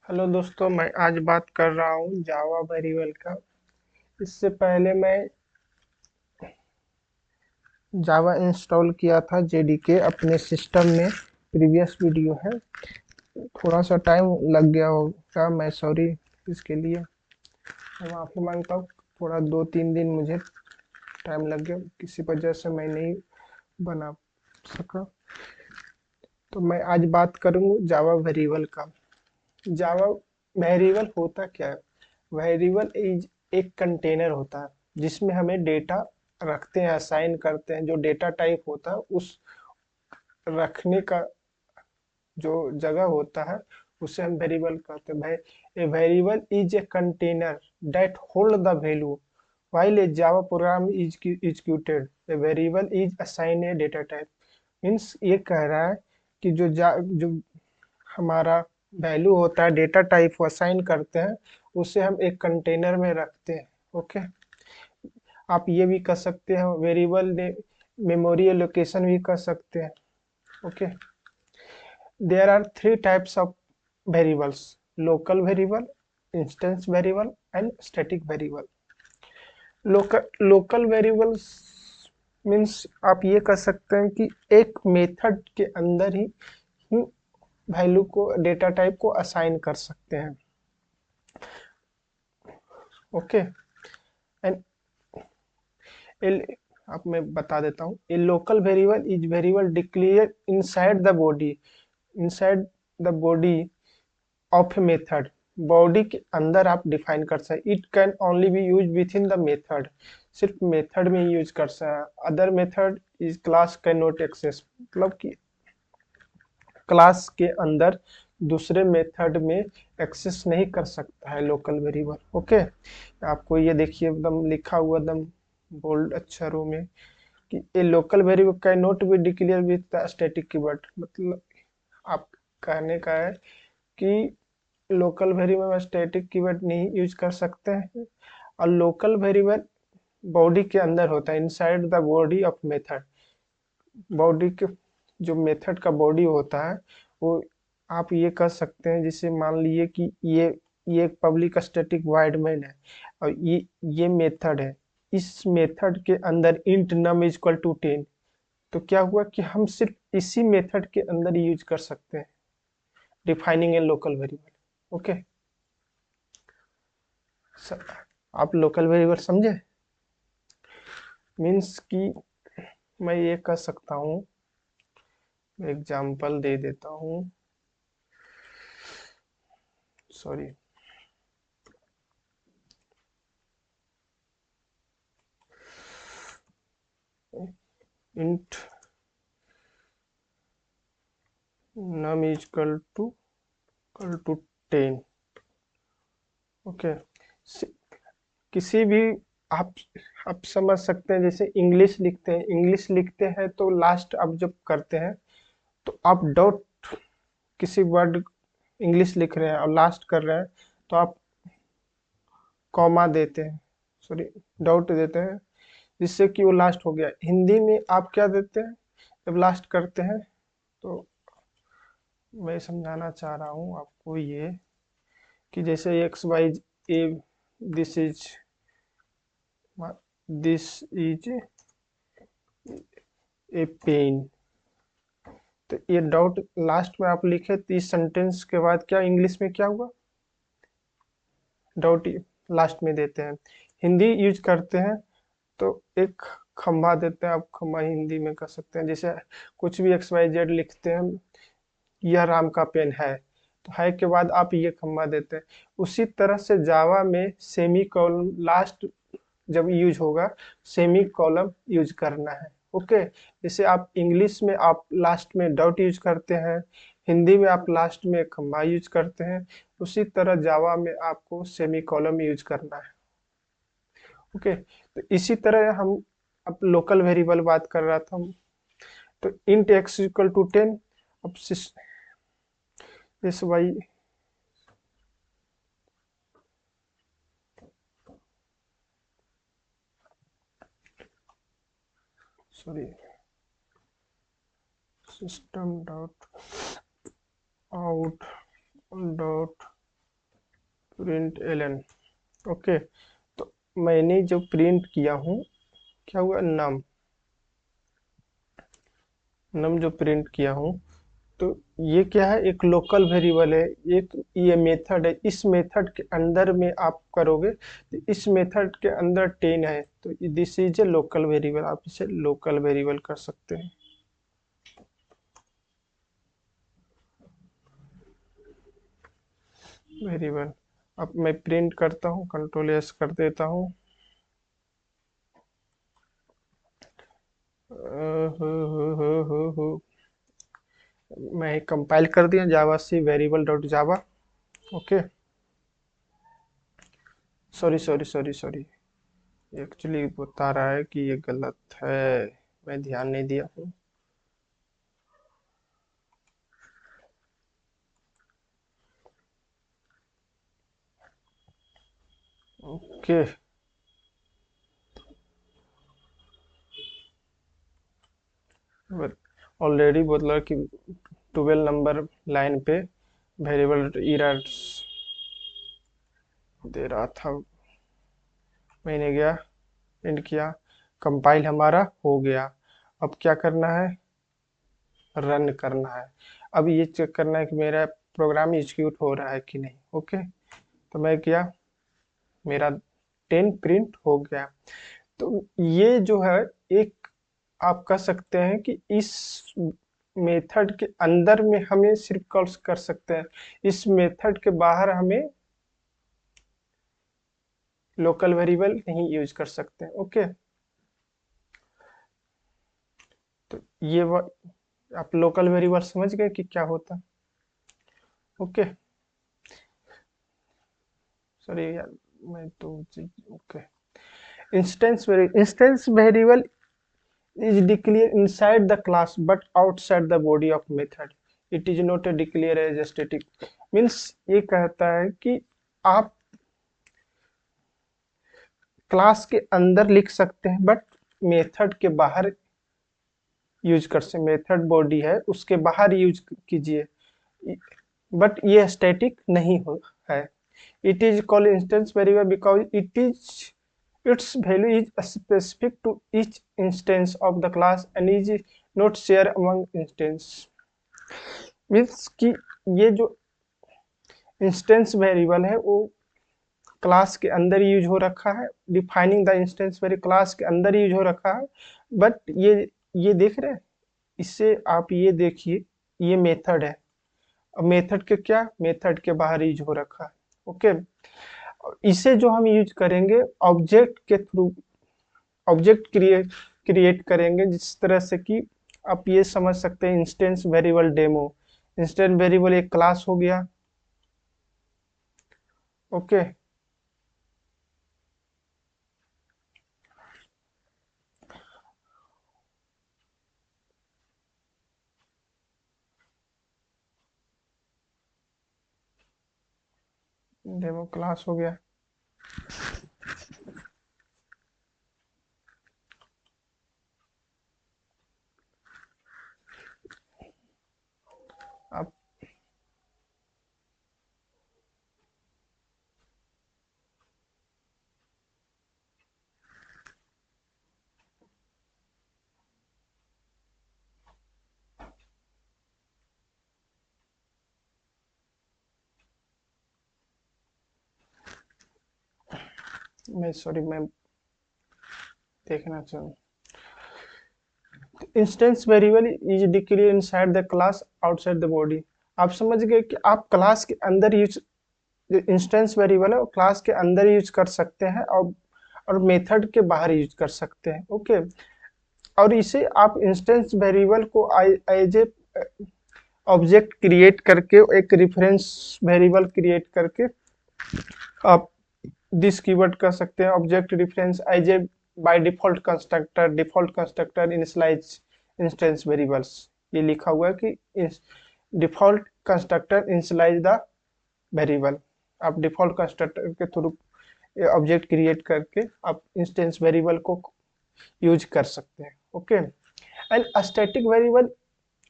Hello दोस्तों, मैं आज बात कर रहा हूँ जावा वेरिएबल का। इससे पहले मैं जावा इंस्टॉल किया था जेडीके अपने सिस्टम में। प्रीवियस वीडियो है, थोड़ा सा टाइम लग गया होगा, मैं सॉरी इसके लिए। मैं माफ़ी मांगता हूँ। थोड़ा 2-3 दिन मुझे टाइम लग गया, किसी वजह से मैं नहीं बना सका। तो मैं आज बात करूँगा जावा वेरिएबल का। जावा वेरिएबल होता क्या है? वेरिएबल इज एक कंटेनर होता है जिसमें हमें डेटा रखते हैं, असाइन करते हैं। जो डेटा टाइप होता है उस रखने का जो जगह होता है उसे हम वेरिएबल कहते हैं। A variable is a container that hold the value while a Java program is executed. A variable is assigned a data type. Means ये कह रहा है कि जो हमारा वैल्यू होता है, डेटा टाइप को असाइन करते हैं, उसे हम एक कंटेनर में रखते हैं। ओके, आप ये भी कर सकते हैं वेरिएबल ने मेमोरी एलोकेशन भी कर सकते हैं। Okay, there are 3 types of variables: local variable, instance variable and static variable. Local variables means आप ये कर सकते हैं कि एक मेथड के अंदर ही वैल्यू को, डेटा टाइप को असाइन कर सकते हैं। ओके, एंड अब मैं बता देता हूँ। A local variable is variable declare inside the body, inside the body of a method. Body के अंदर आप डिफाइन कर सकते। It can only be use within the method, सिर्फ मेथड में यूज कर सकते। Other method is class can not access, मतलब कि क्लास के अंदर दूसरे मेथड में एक्सेस नहीं कर सकता है लोकल वेरिएबल। ओके, आपको ये देखिए एकदम लिखा हुआ एकदम बोल्ड अक्षरों में कि ए local variable can not be declare with the static keyword. मतलब आप कहने का है कि लोकल वेरिएबल में स्टैटिक कीवर्ड नहीं यूज कर सकते हैं। और लोकल वेरिएबल बॉडी के अंदर होता है, inside the body of method. Body के जो मेथड का बॉडी होता है वो आप ये कर सकते हैं। जैसे मान लीजिए कि ये एक पब्लिक स्टैटिक वॉइड मेन है और ये मेथड है। इस मेथड के अंदर int num is equal to 10। तो क्या हुआ कि हम सिर्फ इसी मेथड के अंदर यूज कर सकते हैं डिफाइनिंग ए लोकल वेरिएबल। ओके, आप लोकल वेरिएबल समझे? मीन्स कि मैं ये कर सकता हूँ, एग्जांपल दे देता हूँ। Sorry, int num is equal to 10। Okay, किसी भी आप आप समझ सकते हैं। जैसे इंग्लिश लिखते हैं, इंग्लिश लिखते हैं तो लास्ट आप जब करते हैं तो आप डॉट, किसी वर्ड इंग्लिश लिख रहे हैं और लास्ट कर रहे हैं तो आप कॉमा देते हैं, सॉरी डॉट देते हैं, जिससे कि वो लास्ट हो गया। हिंदी में आप क्या देते हैं जब लास्ट करते हैं? तो मैं समझाना चाह रहा हूँ आपको ये कि जैसे X Y A, this is this is a pen. तो ये डॉट लास्ट में आप लिखे तो इस सेंटेंस के बाद क्या इंग्लिश में क्या हुआ? डॉट लास्ट में देते हैं। हिंदी यूज करते हैं तो एक खंभा देते हैं। आप खंभा हिंदी में कर सकते हैं। जैसे कुछ भी एक्स वाई जेड लिखते हैं, यह राम का पेन है, तो है के बाद आप ये खंभा देते हैं। उसी तरह से जावा में सेमी कॉलम लास्ट जब यूज होगा, सेमी कॉलम यूज करना है। ओके, जैसे आप इंग्लिश में आप लास्ट में डॉट यूज करते हैं, हिंदी में आप लास्ट में खंभा यूज करते हैं, उसी तरह जावा में आपको सेमी कॉलम यूज करना है। ओके, तो इसी तरह हम अब लोकल वेरिएबल बात कर रहा था। तो इंट एक्स इक्वल टू 10। अब S Y, sorry, system dot out dot println. Okay, तो मैंने जो प्रिंट किया हूँ, क्या हुआ, नम। नम जो प्रिंट किया हूँ, तो ये क्या है, एक लोकल वेरिएबल है। एक ये मेथड है, इस मेथड के अंदर में आप करोगे तो इस मेथड के अंदर 10 है, तो this is A local variable, आप इसे लोकल वेरिएबल कर सकते हैं। वेरिएबल, अब मैं प्रिंट करता हूँ, कंट्रोल एस कर देता हूँ। मैं कंपाइल कर दिया, Java C variable dot Java. Okay, sorry sorry sorry sorry, actually बता रहा है कि ये गलत है, मैं ध्यान नहीं दिया हूँ। ओके, ऑलरेडी बोला कि 12 नंबर लाइन पे वेरिएबल एरर्स दे रहा था। मैंने गया, प्रिंट किया, कंपाइल हमारा हो गया। अब क्या करना है, रन करना है। अब ये चेक करना है कि मेरा प्रोग्राम एग्जीक्यूट हो रहा है कि नहीं। ओके, तो मैं किया, मेरा 10 प्रिंट हो गया। तो ये जो है, एक आप कह सकते हैं कि इस मेथड के अंदर में हमें सिर्फ कॉल कर सकते हैं, इस मेथड के बाहर हमें लोकल वेरिएबल नहीं यूज कर सकते। ओके, तो ये आप लोकल वेरिएबल समझ गए कि क्या होता। ओके, सॉरी यार, मैं तो okay. Instance variable is declared inside the class but outside the body of method. It is not a declare as a static. Means ये कहता है कि आप क्लास के अंदर लिख सकते हैं बट मेथड के बाहर यूज कर सकते, मेथड बॉडी है उसके बाहर यूज कीजिए, बट ये स्टैटिक नहीं हो है। It is called instance variable because its value is specific to each instance of the class and is not shared among instance। Means कि ये जो इंस्टेंस वेरिएबल है वो क्लास के अंदर यूज हो रखा है, defining the instance variable class के अंदर यूज हो रखा है। बट ये देख रहे हैं, इससे आप ये देखिए, ये मेथड है। अब मेथड के क्या, मेथड के बाहर यूज हो रखा है। ओके, इसे जो हम यूज करेंगे ऑब्जेक्ट के थ्रू, ऑब्जेक्ट क्रिएट करेंगे, जिस तरह से कि आप ये समझ सकते हैं, instance variable demo. Instance variable एक क्लास हो गया। ओके, डेमो क्लास हो गया। अब मैं सॉरी, मैं देखना चाहूँ। Instance variable is declare inside the class outside the body. आप समझ गए कि आप क्लास के अंदर यूज, जो इंस्टेंस वेरिएबल है वो क्लास के अंदर यूज कर सकते हैं और मेथड के बाहर यूज कर सकते हैं। ओके, और इसे आप इंस्टेंस वेरिएबल को एज ए ऑब्जेक्ट क्रिएट करके, एक रेफरेंस वेरिएबल क्रिएट करके आप दिस कीवर्ड कर सकते हैं, object reference as a by default constructor initialize instance variables. ये लिखा हुआ है कि default constructor initialize the variable. आप डिफॉल्ट कंस्ट्रक्टर के थ्रू ऑब्जेक्ट क्रिएट करके आप इंस्टेंस वेरिएबल को यूज कर सकते हैं। Okay, and static variable,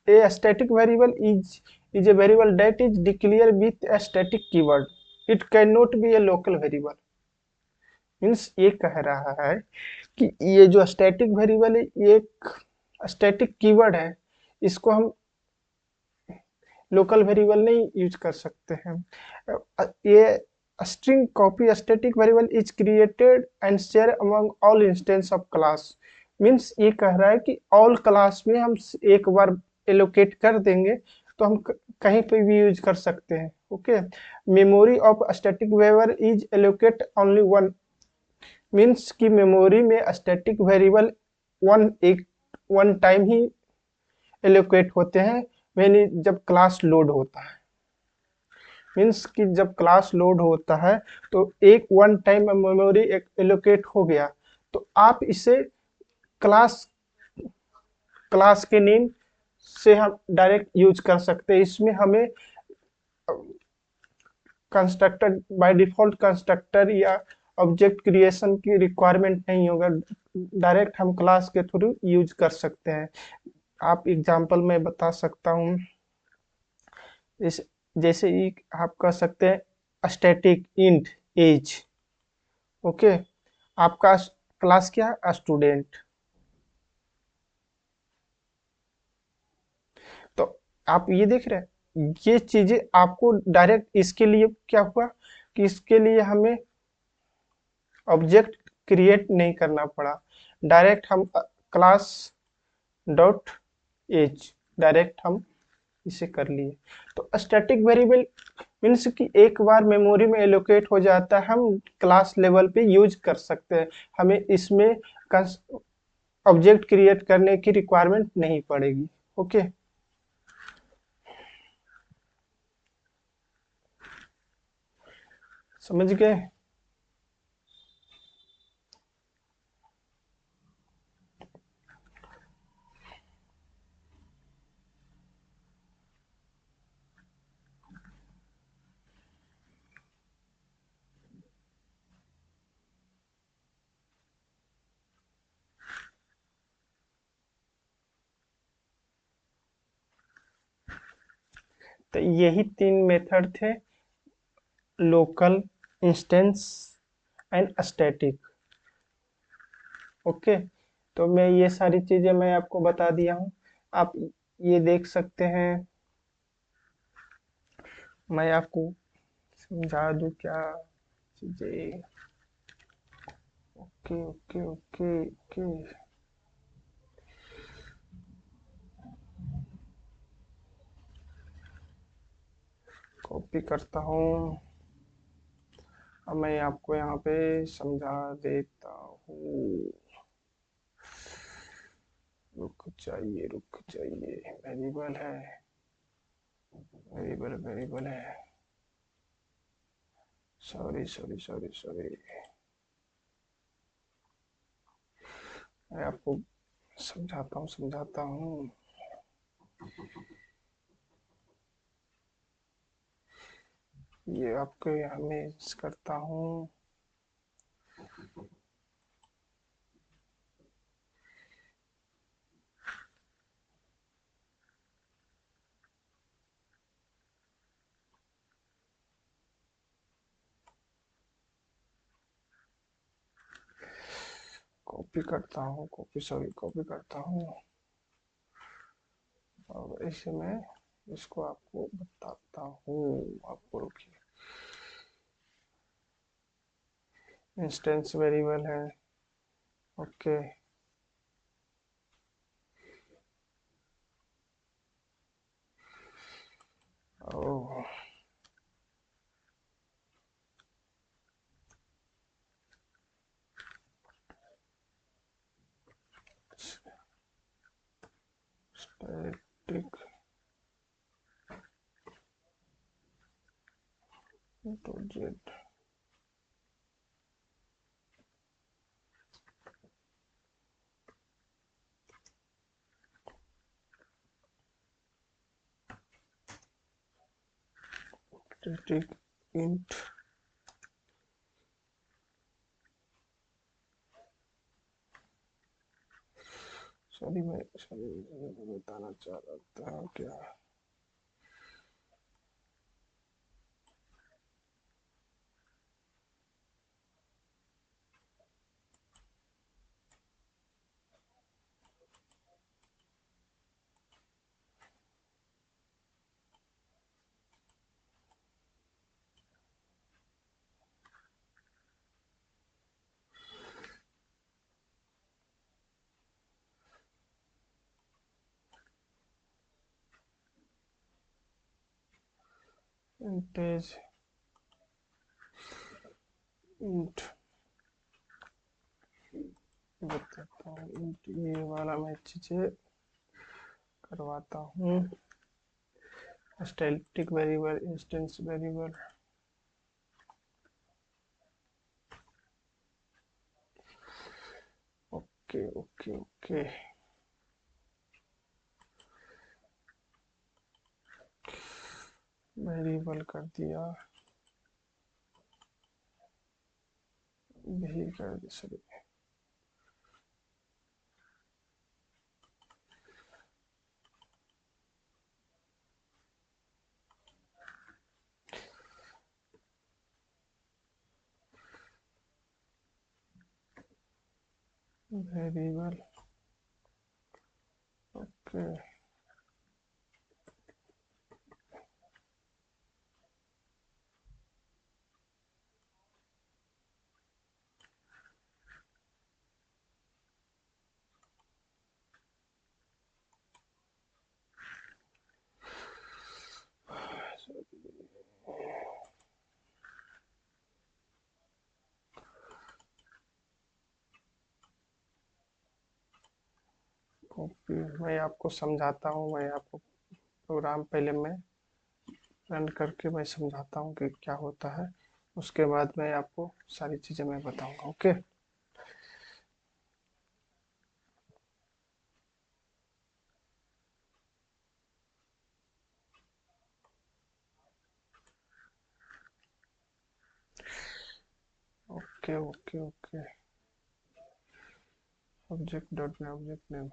a static variable is a variable that is declared with a static keyword। It can not be A local variable. Means ये कह रहा है कि ये जो स्टैटिक वेरिएबल है ये एक स्टैटिक कीवर्ड है, इसको हम लोकल वेरिएबल नहीं यूज कर सकते हैं। ये string copy static variable is created and share among all instance of class. Means ये कह रहा है कि ऑल क्लास में हम एक बार एलोकेट कर देंगे तो हम कहीं पे भी यूज कर सकते हैं। Okay, memory of static variable is allocate only one. Means की मेमोरी में स्टैटिक वेरिएबल वन टाइम ही एलोकेट होते हैं, यानी जब क्लास लोड होता है। मीन्स कि जब क्लास लोड होता है तो एक वन टाइम मेमोरी एलोकेट हो गया तो आप इसे क्लास क्लास के नेम से हम डायरेक्ट यूज कर सकते हैं। इसमें हमें कंस्ट्रक्टर बाय डिफॉल्ट कंस्ट्रक्टर या ऑब्जेक्ट क्रिएशन की रिक्वायरमेंट नहीं होगा, डायरेक्ट हम क्लास के थ्रू यूज कर सकते हैं। आप एग्जांपल में बता सकता हूँ, इस जैसे ही आप कह सकते हैं स्टैटिक इंट एज। ओके, आपका क्लास क्या है, स्टूडेंट। तो आप ये देख रहे हैं, ये चीजें आपको डायरेक्ट इसके लिए क्या हुआ कि इसके लिए हमें ऑब्जेक्ट क्रिएट नहीं करना पड़ा, डायरेक्ट हम क्लास डॉट एज डायरेक्ट हम इसे कर लिए। तो स्टैटिक वेरिएबल मीन्स कि एक बार मेमोरी में एलोकेट हो जाता है, हम क्लास लेवल पे यूज कर सकते हैं, हमें इसमें ऑब्जेक्ट क्रिएट करने की रिक्वायरमेंट नहीं पड़ेगी। ओके, समझ गए। तो यही तीन मेथड थे, local, instance and static. Okay, तो मैं ये सारी चीजें मैं आपको बता दिया हूँ, आप ये देख सकते हैं। मैं आपको समझा दूं क्या चीजें। Okay okay okay okay, copy करता हूँ। अब मैं आपको यहाँ पे समझा देता हूँ। रुक जाइए, वेरिएबल है, वेरिएबल है। सॉरी सॉरी सॉरी सॉरी, मैं आपको समझाता हूँ। ये आपके हमें करता हूँ। कॉपी करता हूँ और इसे मैं इसको आपको बताता हूँ। आपको रुकिए, इंस्टेंस वेरिएबल है। Okay, oh static to z, static int। Sorry बताना चाह रहा था क्या, इंटेज इंट बताता हूँ, इंट ये वाला मैं चीजें करवाता हूँ। Static variable, instance variable, okay okay okay. Variable कर दिया, यही कर दिया, सॉरी। Variable okay. कॉपी, मैं आपको समझाता हूँ, मैं आपको प्रोग्राम पहले मैं रन करके मैं समझाता हूँ कि क्या होता है, उसके बाद मैं आपको सारी चीज़ें मैं बताऊंगा। Okay, okay okay okay. Object dot में ऑब्जेक्ट नेम,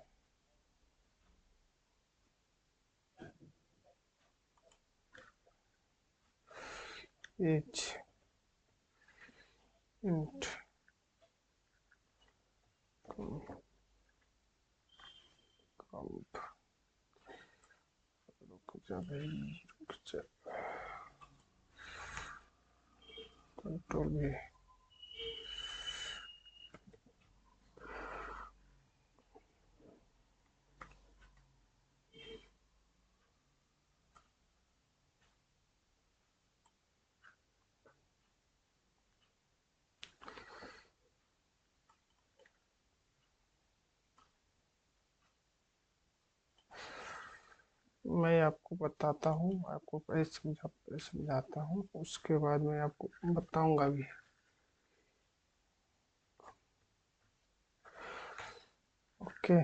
एज इंट कंप, रुक जा भाई, रुक जा, कंट्रोल भी। मैं आपको बताता हूँ, आपको पहले समझाता हूँ, उसके बाद मैं आपको बताऊंगा भी। ओके,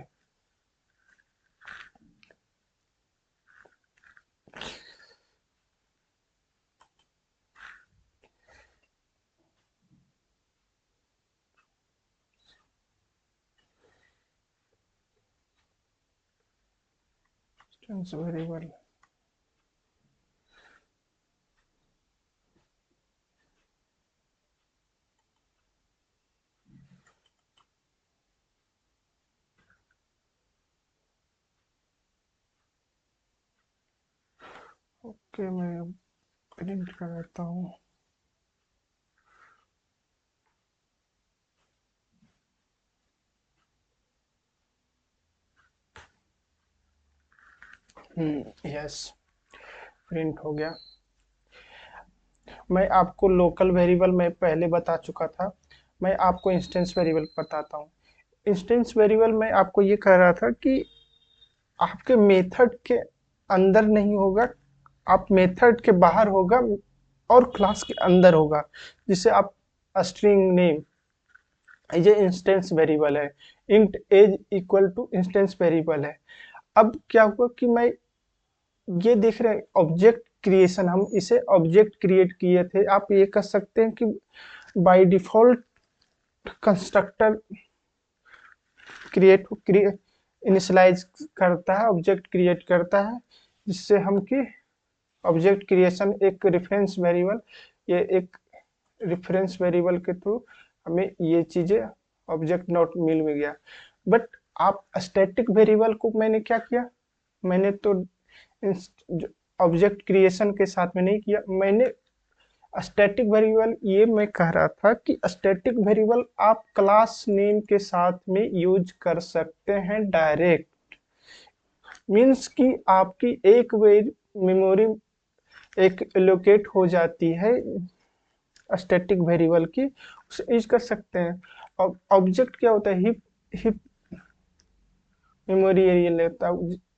इंस्टेंस वेरिएबल, ओके मैं प्रिंट कर देता हूँ। यस, प्रिंट हो गया। मैं आपको लोकल वेरिएबल मैं पहले बता चुका था, मैं आपको इंस्टेंस वेरिएबल बताता हूँ। इंस्टेंस वेरिएबल में आपको ये कह रहा था कि आपके मेथड के अंदर नहीं होगा, आप मेथड के बाहर होगा और क्लास के अंदर होगा, जिसे आप स्ट्रिंग नेम, ये इंस्टेंस वेरिएबल है। Int age equal to instance variable है। अब क्या हुआ कि मैं ये देख रहे हैं ऑब्जेक्ट क्रिएशन, हम इसे ऑब्जेक्ट क्रिएट किए थे। आप ये कर सकते हैं कि by default constructor create initialize करता है, ऑब्जेक्ट क्रिएट करता है, जिससे हम कि ऑब्जेक्ट क्रिएशन एक रेफरेंस वेरिएबल, ये एक रेफरेंस वेरिएबल के थ्रू हमें ये चीजें ऑब्जेक्ट नोट मिल में गया। बट आप स्टैटिक वेरिएबल को मैंने क्या किया, मैंने तो ऑब्जेक्ट क्रिएशन के साथ में नहीं किया, मैंने स्टैटिक वेरिएबल, ये मैं कह रहा था कि स्टैटिक वेरिएबल आप क्लास नेम के साथ में यूज कर सकते हैं डायरेक्ट। मीन्स कि आपकी एक मेमोरी एक एलोकेट हो जाती है स्टैटिक वेरिएबल की, उसे यूज कर सकते हैं। अब ऑब्जेक्ट क्या होता है, हिप हिप मेमोरी एरिया लेता है,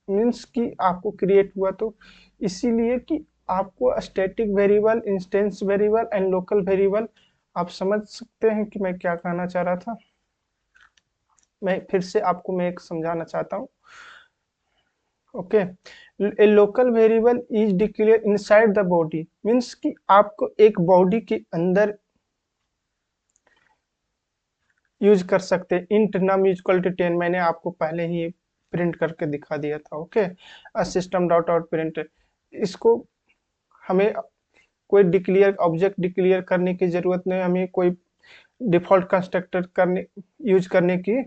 मीन्स कि आपको क्रिएट हुआ तो इसीलिए कि आपको static variable, instance variable and local variable, आप समझ सकते हैं कि मैं क्या कहना चाह रहा था। मैं फिर से आपको मैं एक समझाना चाहता हूँ। Okay, A local variable is declare inside the body, means कि आपको एक बॉडी के अंदर यूज कर सकते हैं। इंट नम इक्वल टू 10 मैंने आपको पहले ही प्रिंट करके दिखा दिया था। Okay, system dot out print, इसको हमें कोई डिक्लेयर ऑब्जेक्ट डिक्लेयर करने की जरूरत नहीं, हमें कोई डिफॉल्ट कंस्ट्रक्टर करने यूज करने की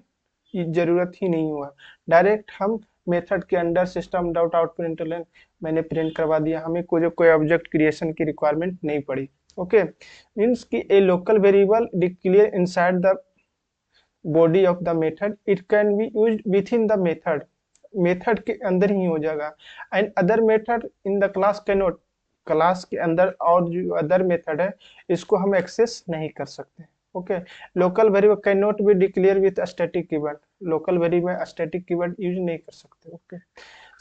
जरूरत ही नहीं हुआ। डायरेक्ट हम मेथड के under system dot out println मैंने प्रिंट करवा दिया, हमें कोई ऑब्जेक्ट क्रिएशन की रिक्वायरमेंट नहीं पड़ी। ओके, मीन्स कि ए local variable declare inside the body of the method, it can be used with in the method, method के अंदर ही हो जाएगा। And other method in the class can not, class के अंदर और जो अदर मेथड है इसको हम एक्सेस नहीं कर सकते। Okay, local variable can not be declare with static keyword, local variable में स्टैटिक कीवर्ड यूज नहीं कर सकते। Okay,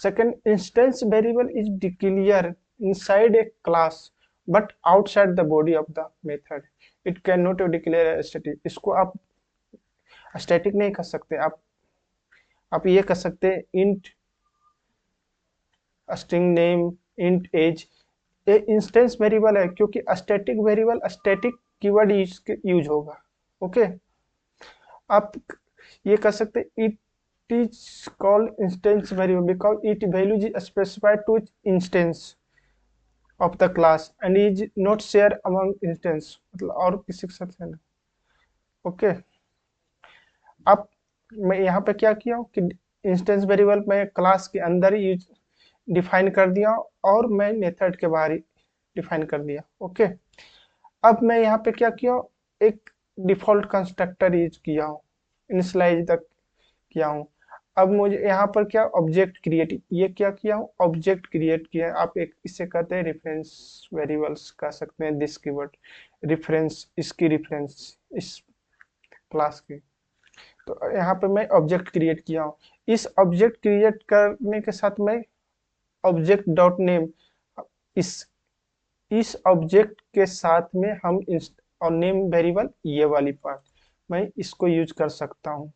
second, instance variable is declare inside a class but outside the body of the method, it can not declare static, इसको आप static नहीं कर सकते। आप ये कर सकते हैं int string name, int age, ये इंस्टेंस वेरिएबल है क्योंकि static variable static keyword use होगा। ओके, आप ये कर सकते हैं it is called instance variable because it value is specified to instance of the class and is not share among instance, मतलब और किसी के साथ है। ओके, अब मैं यहाँ पे क्या किया हूँ कि इंस्टेंस वेरिएबल मैं क्लास के अंदर ही डिफाइन कर दिया और मैं मेथड के बाहर ही डिफाइन कर दिया। ओके, अब मैं यहाँ पे क्या किया, एक डिफॉल्ट कंस्ट्रक्टर यूज किया हूँ, इनिशियलाइज तक किया हूँ। अब मुझे यहाँ पर क्या ऑब्जेक्ट क्रिएट, ये क्या किया हूँ, ऑब्जेक्ट क्रिएट किया है। आप एक इसे कहते हैं रेफरेंस वेरिएबल्स कह सकते हैं, दिस कीवर्ड रेफरेंस, इसकी रेफरेंस इस क्लास की। तो यहाँ पे मैं ऑब्जेक्ट क्रिएट किया हूँ, इस ऑब्जेक्ट क्रिएट करने के साथ मैं ऑब्जेक्ट डॉट नेम, इस ऑब्जेक्ट के साथ में हम और नेम वेरिएबल ये वाली पार्ट मैं इसको यूज कर सकता हूँ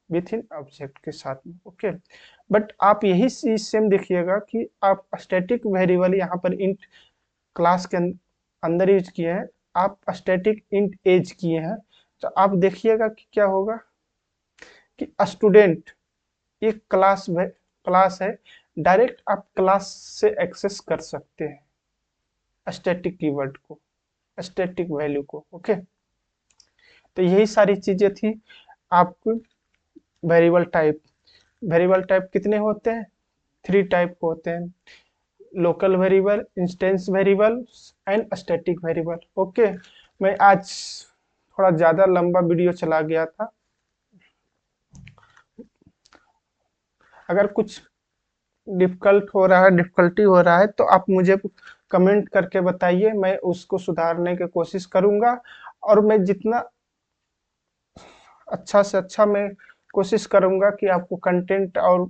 विथ इन ऑब्जेक्ट के साथ में। ओके, बट आप यही चीज सेम देखिएगा कि आप स्टैटिक वेरिएबल यहाँ पर इंट क्लास के अंदर यूज किए हैं, आप स्टैटिक इंट एज किए हैं, तो आप देखिएगा कि क्या होगा कि स्टूडेंट एक क्लास है, डायरेक्ट आप क्लास से एक्सेस कर सकते हैं स्टैटिक कीवर्ड को, स्टैटिक वैल्यू को। ओके, तो यही सारी चीजें थी। आपको वेरिएबल टाइप कितने होते हैं, 3 टाइप होते हैं, local variable, instance variable and static variable. Okay, मैं आज थोड़ा ज्यादा लंबा वीडियो चला गया था, अगर कुछ डिफिकल्टी हो रहा है तो आप मुझे कमेंट करके बताइए, मैं उसको सुधारने की कोशिश करूंगा और मैं जितना अच्छा से अच्छा मैं कोशिश करूंगा कि आपको कंटेंट और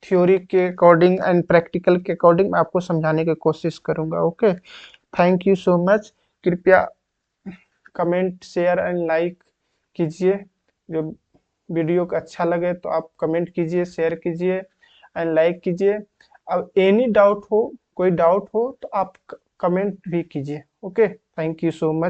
थ्योरी के अकॉर्डिंग एंड प्रैक्टिकल के अकॉर्डिंग मैं आपको समझाने की कोशिश करूंगा। Okay, thank you so much. कृपया कमेंट, शेयर एंड लाइक कीजिए, जो वीडियो को अच्छा लगे तो आप कमेंट कीजिए, शेयर कीजिए एंड लाइक कीजिए। अब एनी डाउट हो, कोई डाउट हो तो आप कमेंट भी कीजिए। Okay, thank you so much.